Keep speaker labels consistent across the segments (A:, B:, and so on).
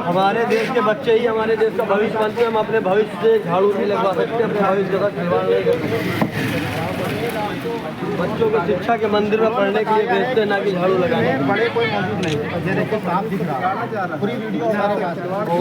A: हमारे देश के बच्चे ही हमारे देश का भविष्य बनते हैं। हम अपने भविष्य से झाड़ू नहीं लगवा सकते, अपने भविष्य के साथ खिलवाड़ नहीं कर सकते। बच्चों को शिक्षा के मंदिर में पढ़ने के लिए भेजते हैं, ना कि झाड़ू लगाने।
B: बड़े कोई मौजूद नहीं है, ये देखो साफ दिख रहा है, पूरी वीडियो हमारे पास।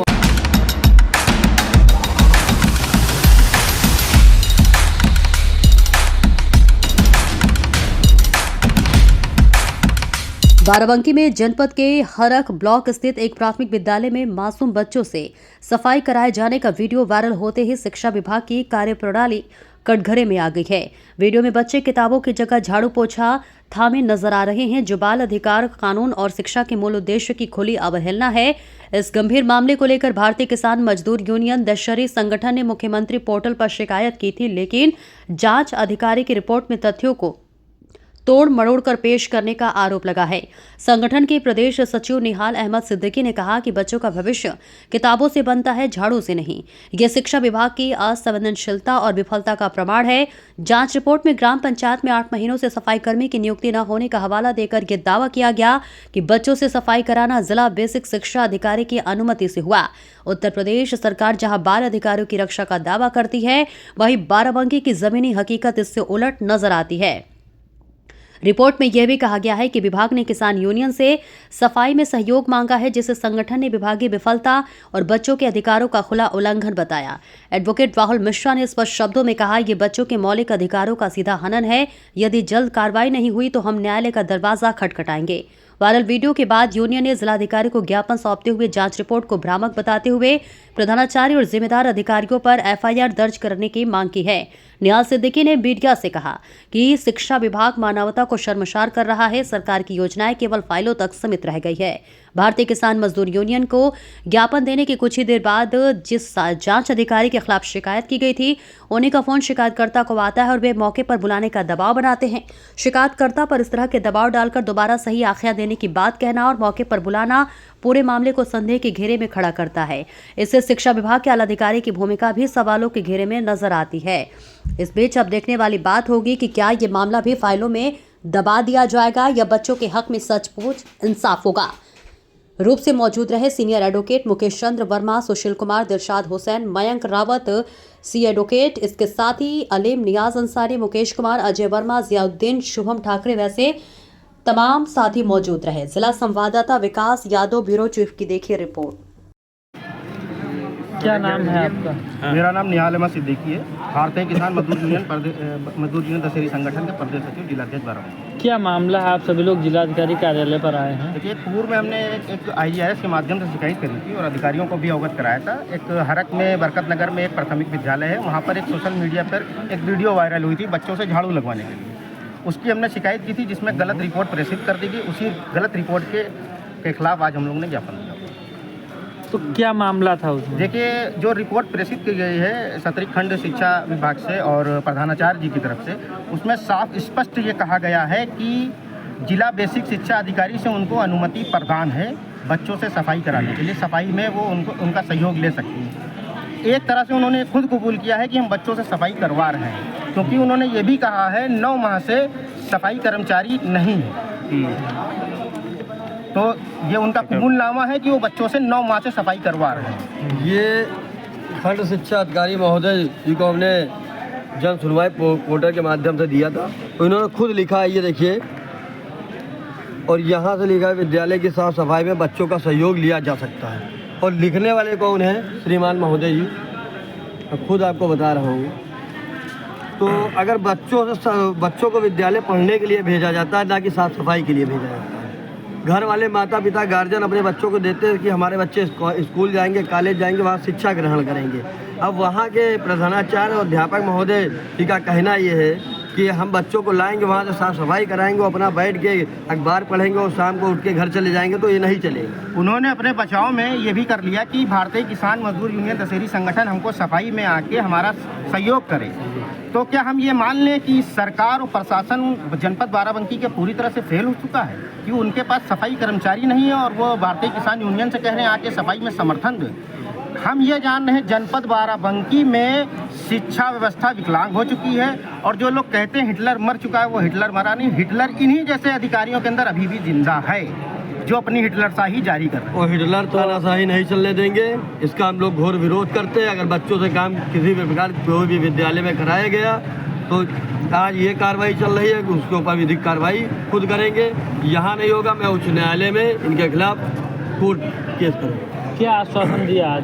C: बाराबंकी में जनपद के हरख ब्लॉक स्थित एक प्राथमिक विद्यालय में मासूम बच्चों से सफाई कराए जाने का वीडियो वायरल होते ही शिक्षा विभाग की कार्यप्रणाली कटघरे में आ गई है। वीडियो में बच्चे किताबों की जगह झाड़ू पोछा थामे नजर आ रहे हैं, जो बाल अधिकार कानून और शिक्षा के मूल उद्देश्य की खुली अवहेलना है। इस गंभीर मामले को लेकर भारतीय किसान मजदूर यूनियन दशहरी संगठन ने मुख्यमंत्री पोर्टल पर शिकायत की थी, लेकिन जांच अधिकारी की रिपोर्ट में तथ्यों को तोड़ मरोड़ कर पेश करने का आरोप लगा है। संगठन के प्रदेश सचिव निहाल अहमद सिद्दीकी ने कहा कि बच्चों का भविष्य किताबों से बनता है, झाड़ू से नहीं। यह शिक्षा विभाग की असंवेदनशीलता और विफलता का प्रमाण है। जांच रिपोर्ट में ग्राम पंचायत में 8 महीनों से सफाई कर्मी की नियुक्ति न होने का हवाला देकर यह दावा किया गया कि बच्चों से सफाई कराना जिला बेसिक शिक्षा अधिकारी की अनुमति से हुआ। उत्तर प्रदेश सरकार जहां बाल अधिकारियों की रक्षा का दावा करती है, वहीं बाराबंकी की जमीनी हकीकत इससे उलट नजर आती है। रिपोर्ट में यह भी कहा गया है कि विभाग ने किसान यूनियन से सफाई में सहयोग मांगा है, जिसे संगठन ने विभागीय विफलता और बच्चों के अधिकारों का खुला उल्लंघन बताया। एडवोकेट राहुल मिश्रा ने स्पष्ट शब्दों में कहा, ये बच्चों के मौलिक अधिकारों का सीधा हनन है। यदि जल्द कार्रवाई नहीं हुई तो हम न्यायालय का दरवाजा खटखटाएंगे। वायरल वीडियो के बाद यूनियन ने जिलाधिकारी को ज्ञापन सौंपते हुए जांच रिपोर्ट को भ्रामक बताते हुए प्रधानाचार्य और जिम्मेदार अधिकारियों पर एफआईआर दर्ज करने की मांग की है। निहाल सिद्दीकी ने मीडिया से कहा कि शिक्षा विभाग मानवता को शर्मसार कर रहा है। सरकार की योजनाएं केवल फाइलों तक सीमित रह गई है। भारतीय किसान मजदूर यूनियन को ज्ञापन देने के कुछ ही देर बाद जिस जांच अधिकारी के खिलाफ शिकायत की गई थी, उन्हीं का फोन शिकायतकर्ता को आता है और वे मौके पर बुलाने का दबाव बनाते हैं। शिकायतकर्ता पर इस तरह के दबाव डालकर दोबारा सही आख्या देने की बात कहना और मौके पर बुलाना पूरे मामले को संदेह के घेरे में खड़ा करता है। इससे शिक्षा विभाग के आला अधिकारी की भूमिका भी सवालों के घेरे में नजर आती है। इस बीच अब देखने वाली बात होगी कि क्या ये मामला भी फाइलों में दबा दिया जाएगा या बच्चों के हक में सचमुच इंसाफ होगा। रूप से मौजूद रहे सीनियर एडवोकेट मुकेश चंद्र वर्मा, सुशील कुमार, दिलशाद हुसैन, मयंक रावत, सी एडवोकेट, इसके साथ ही अलीम, नियाज अंसारी, मुकेश कुमार, अजय वर्मा, जियाउद्दीन, शुभम ठाकरे वैसे तमाम साथी मौजूद रहे। जिला संवाददाता विकास यादव, ब्यूरो चीफ की देखिए रिपोर्ट।
D: क्या नाम है आपका?
B: मेरा नाम निहाल अहमद सिद्दीकी है। भारतीय किसान मजदूर यूनियन दशहरी संगठन के प्रदेश सचिव जिलाध्यक्ष बाराबंकी।
D: क्या मामला है? आप सभी लोग जिलाधिकारी कार्यालय पर आए हैं।
B: देखिए, पूर्व में हमने एक IGRS के माध्यम से शिकायत करी थी और अधिकारियों को भी अवगत कराया था। एक हरक में बरकत नगर में एक प्राथमिक विद्यालय है, वहाँ पर एक सोशल मीडिया पर एक वीडियो वायरल हुई थी बच्चों से झाड़ू लगवाने के लिए। उसकी हमने शिकायत की थी, जिसमें गलत रिपोर्ट प्रेषित कर दी गई। उसी गलत रिपोर्ट के खिलाफ आज हम लोगों ने ज्ञापन दिया।
D: तो क्या मामला था उसमें?
B: देखिए, जो रिपोर्ट प्रेषित की गई है सतरी खंड शिक्षा विभाग से और प्रधानाचार्य जी की तरफ से, उसमें साफ स्पष्ट ये कहा गया है कि जिला बेसिक शिक्षा अधिकारी से उनको अनुमति प्रदान है बच्चों से सफाई कराने के लिए। सफाई में वो उनका सहयोग ले सकती है। एक तरह से उन्होंने खुद कबूल किया है कि हम बच्चों से सफाई करवा रहे हैं, क्योंकि उन्होंने ये भी कहा है 9 माह से सफाई कर्मचारी नहीं है। तो ये उनका कबूलनामा है कि वो बच्चों से 9 माह से सफाई करवा रहे हैं।
A: ये खंड शिक्षा अधिकारी महोदय जी को हमने जन सुनवाई पोर्टल के माध्यम से दिया था, तो इन्होंने खुद लिखा है, ये देखिए, और यहाँ से लिखा है विद्यालय की साफ सफाई में बच्चों का सहयोग लिया जा सकता है। और लिखने वाले कौन हैं? श्रीमान महोदय जी, मैं खुद आपको बता रहा हूँ। तो अगर बच्चों को विद्यालय पढ़ने के लिए भेजा जाता है, ना कि साफ सफाई के लिए भेजा जाता है। घर वाले माता पिता गार्जियन अपने बच्चों को देते हैं कि हमारे बच्चे स्कूल जाएंगे, कॉलेज जाएंगे, वहाँ शिक्षा ग्रहण करेंगे। अब वहाँ के प्रधानाचार्य और अध्यापक महोदय जी का कहना ये है कि हम बच्चों को लाएंगे, वहाँ से साफ सफाई कराएंगे, वो अपना बैठ के अखबार पढ़ेंगे और शाम को उठ के घर चले जाएंगे, तो ये नहीं चलेगा।
B: उन्होंने अपने बचाव में ये भी कर लिया कि भारतीय किसान मजदूर यूनियन दशहरी संगठन हमको सफाई में आके हमारा सहयोग करे। तो क्या हम ये मान लें कि सरकार और प्रशासन जनपद बाराबंकी के पूरी तरह से फेल हो चुका है कि उनके पास सफाई कर्मचारी नहीं है और वो भारतीय किसान यूनियन से कह रहे हैं आके सफाई में समर्थन दें? हम ये जान रहे हैं जनपद बाराबंकी में शिक्षा व्यवस्था विकलांग हो चुकी है और जो लोग कहते हैं हिटलर मर चुका है, वो हिटलर मरा नहीं। हिटलर इन्हीं जैसे अधिकारियों के अंदर अभी भी जिंदा है। जो अपनी हिटलरशाही जारी कर रहे हैं।
A: और हिटलर तानाशाही नहीं चलने देंगे, इसका हम लोग घोर विरोध करते हैं। अगर बच्चों से काम किसी भी प्रकार कोई भी विद्यालय में कराया गया तो आज ये कार्रवाई चल रही है कि उसके ऊपर विधिक कार्रवाई खुद करेंगे। यहाँ नहीं होगा, मैं उच्च न्यायालय में इनके खिलाफ कोर्ट केस करूँगा।
D: क्या आश्वासन दिया आज?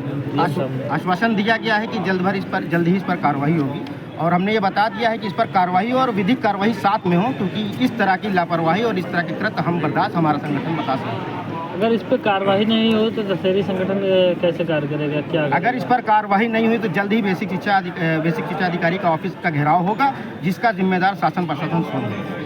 B: आश्वासन दिया गया है कि जल्द ही इस पर कार्रवाई होगी, और हमने ये बता दिया है कि इस पर कार्रवाई और विधिक कार्रवाई साथ में हो, क्योंकि इस तरह की लापरवाही और इस तरह के कृत्य हम बर्दाश्त हमारा संगठन बता सकते हैं।
D: अगर इस पर कार्रवाई नहीं हो तो दशहरी संगठन कैसे कार्य करेगा, क्या करेगा?
B: अगर इस पर कार्रवाई नहीं हुई तो जल्द ही बेसिक शिक्षा अधिकारी का ऑफिस का घेराव होगा, जिसका जिम्मेदार शासन प्रशासन स्वयं है।